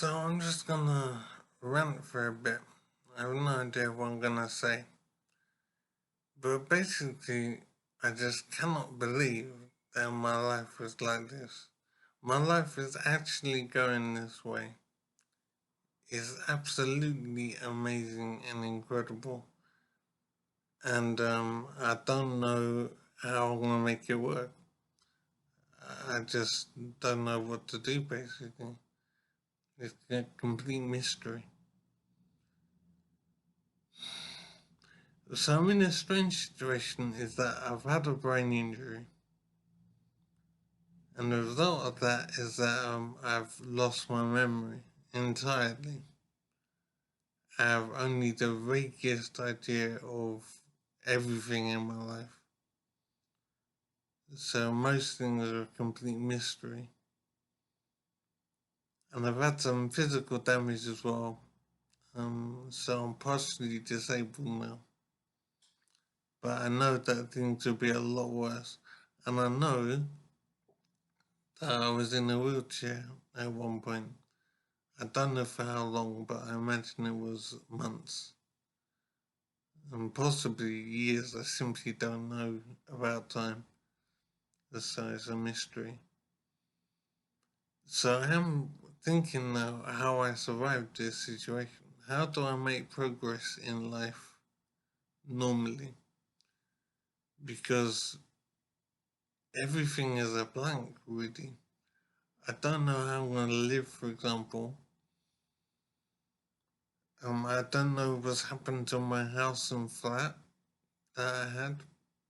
So I'm just gonna rant for a bit. I have no idea what I'm gonna say. But basically, I just cannot believe that my life is like this. My life is actually going this way. It's absolutely amazing and incredible. And I don't know how I'm gonna make it work. I just don't know what to do basically. It's a complete mystery. So I'm in a strange situation is that I've had a brain injury. And the result of that is that I've lost my memory entirely. I have only the vaguest idea of everything in my life. So most things are a complete mystery. And I've had some physical damage as well. So I'm partially disabled now. But I know that things will be a lot worse. And I know that I was in a wheelchair at one point. I don't know for how long, but I imagine it was months and possibly years. I simply don't know about time. So it's a mystery. So I am thinking now how I survived this situation. How do I make progress in life normally? Because everything is a blank, really. I don't know how I'm going to live, for example. I don't know what's happened to my house and flat that I had,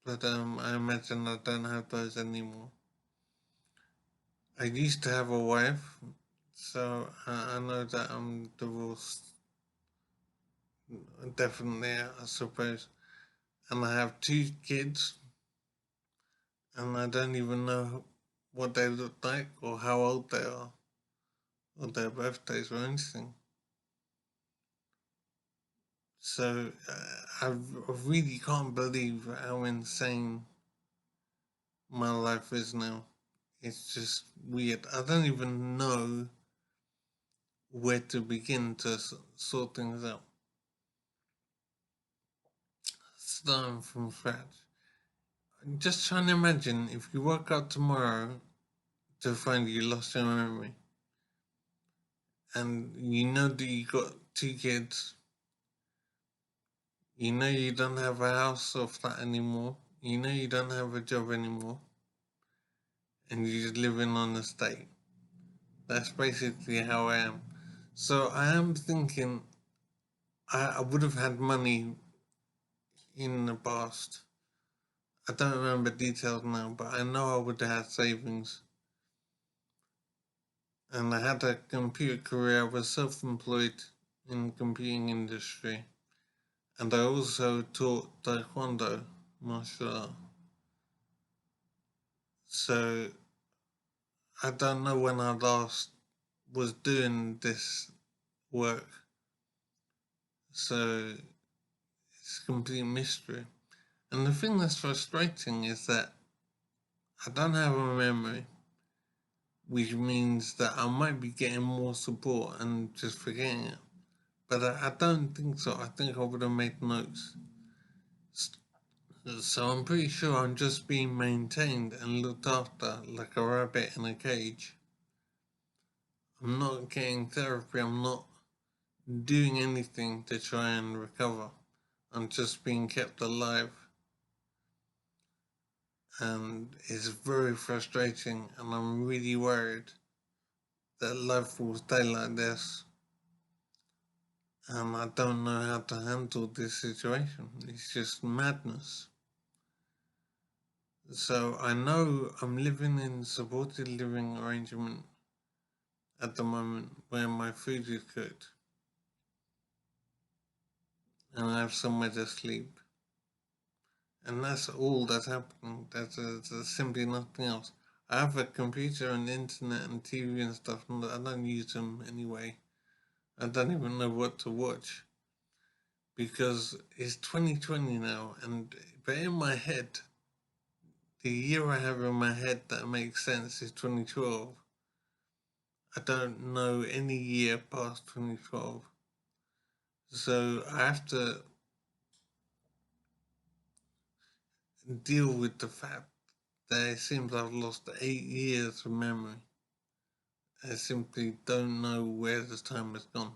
but I imagine I don't have those anymore. I used to have a wife, so I know that I'm divorced, definitely, I suppose. And I have two kids, and I don't even know what they look like or how old they are, or their birthdays or anything. So I really can't believe how insane my life is now. It's just weird. I don't even know where to begin to sort things out. Starting from scratch. Just trying to imagine if you woke up tomorrow to find you lost your memory, and you know that you got two kids, you know you don't have a house or flat anymore, you know you don't have a job anymore, and you're just living on the state. That's basically how I am. So I am thinking I would have had money in the past. I don't remember details now, but I know I would have had savings. And I had a computer career. I was self-employed in the computing industry. And I also taught Taekwondo, martial art. So I don't know when I last was doing this work. So it's a complete mystery. And the thing that's frustrating is that I don't have a memory, which means that I might be getting more support and just forgetting it. But I don't think so. I think I would have made notes. So I'm pretty sure I'm just being maintained and looked after like a rabbit in a cage. I'm not getting therapy, I'm not doing anything to try and recover. I'm just being kept alive. And it's very frustrating, and I'm really worried that life will stay like this. And I don't know how to handle this situation. It's just madness. So I know I'm living in supported living arrangement at the moment where my food is cooked and I have somewhere to sleep. And that's all that's happening. That's simply nothing else. I have a computer and internet and TV and stuff, and I don't use them anyway. I don't even know what to watch because it's 2020 now, and but in my head, the year I have in my head that makes sense is 2012. I don't know any year past 2012. So I have to deal with the fact that it seems I've lost 8 years of memory. I simply don't know where the time has gone.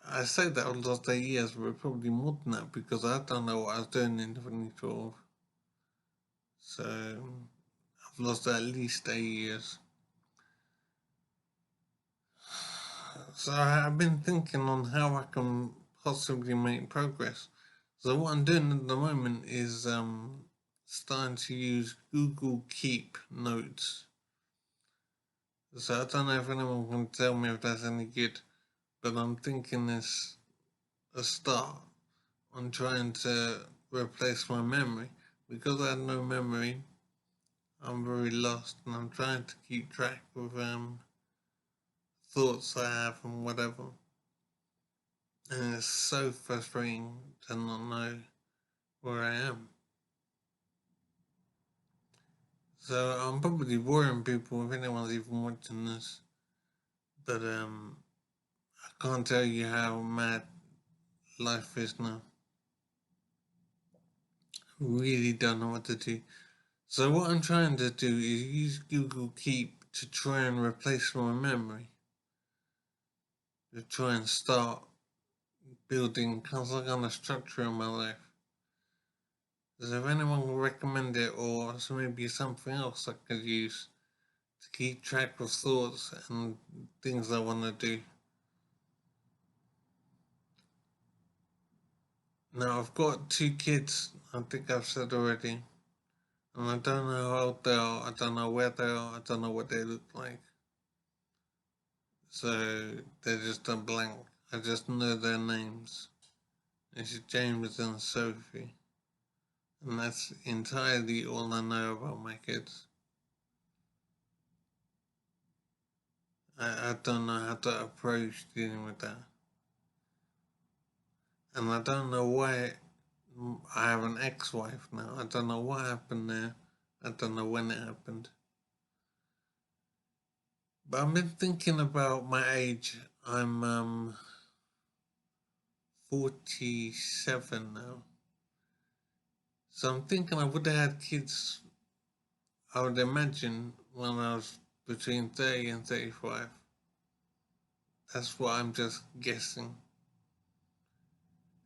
I say that I've lost 8 years, but probably more than that because I don't know what I was doing in 2012. So I've lost at least 8 years. So I've been thinking on how I can possibly make progress. So what I'm doing at the moment is starting to use Google Keep Notes. So I don't know if anyone can tell me if that's any good, but I'm thinking it's a start on trying to replace my memory. Because I have no memory, I'm very lost and I'm trying to keep track of thoughts I have and whatever. And it's so frustrating to not know where I am. So I'm probably boring people if anyone's even watching this. But I can't tell you how mad life is now. Really don't know what to do. So what I'm trying to do is use Google Keep to try and replace my memory. To try and start building some kind of structure in my life. So if anyone can recommend it or maybe something else I could use to keep track of thoughts and things I want to do. Now I've got 2 kids, I think I've said already. And I don't know how old they are, I don't know where they are, I don't know what they look like. So they're just a blank. I just know their names. It's James and Sophie. And that's entirely all I know about my kids. I don't know how to approach dealing with that. And I don't know why I have an ex-wife now. I don't know what happened there. I don't know when it happened. But I've been thinking about my age. I'm 47 now. So I'm thinking I would have had kids, I would imagine, when I was between 30 and 35. That's what I'm just guessing.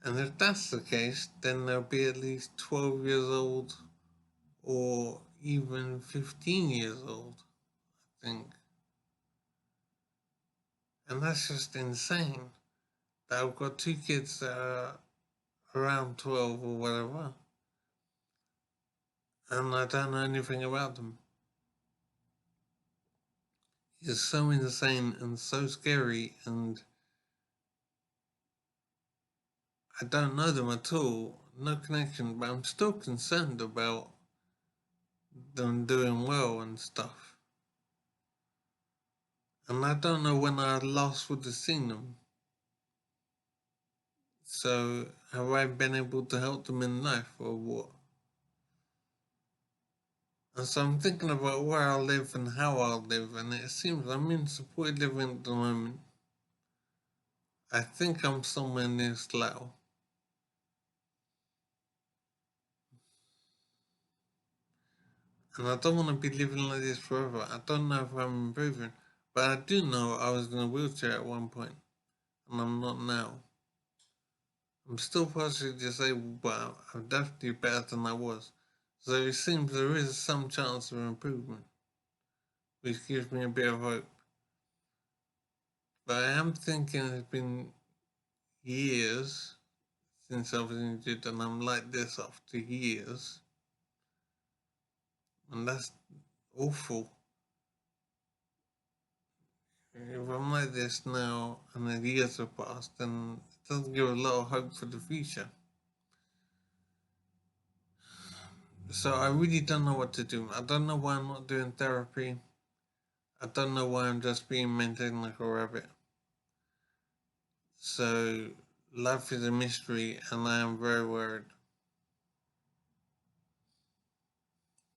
And if that's the case, then they'll be at least 12 years old or even 15 years old, I think. And that's just insane that I've got 2 kids that are around 12 or whatever, and I don't know anything about them. It's so insane and so scary, and I don't know them at all, no connection, but I'm still concerned about them doing well and stuff. And I don't know when I last would have seen them. So, have I been able to help them in life or what? And so I'm thinking about where I'll live and how I'll live, and it seems I'm in supported living at the moment. I think I'm somewhere near Slough. And I don't want to be living like this forever. I don't know if I'm improving, but I do know I was in a wheelchair at one point, and I'm not now. I'm still partially disabled, but I'm definitely better than I was. So it seems there is some chance of improvement, which gives me a bit of hope. But I am thinking it's been years since I was injured, and I'm like this after years. And that's awful. If I'm like this now and the years have passed, then it doesn't give a lot of hope for the future. So I really don't know what to do. I don't know why I'm not doing therapy. I don't know why I'm just being maintained like a rabbit. So life is a mystery and I am very worried.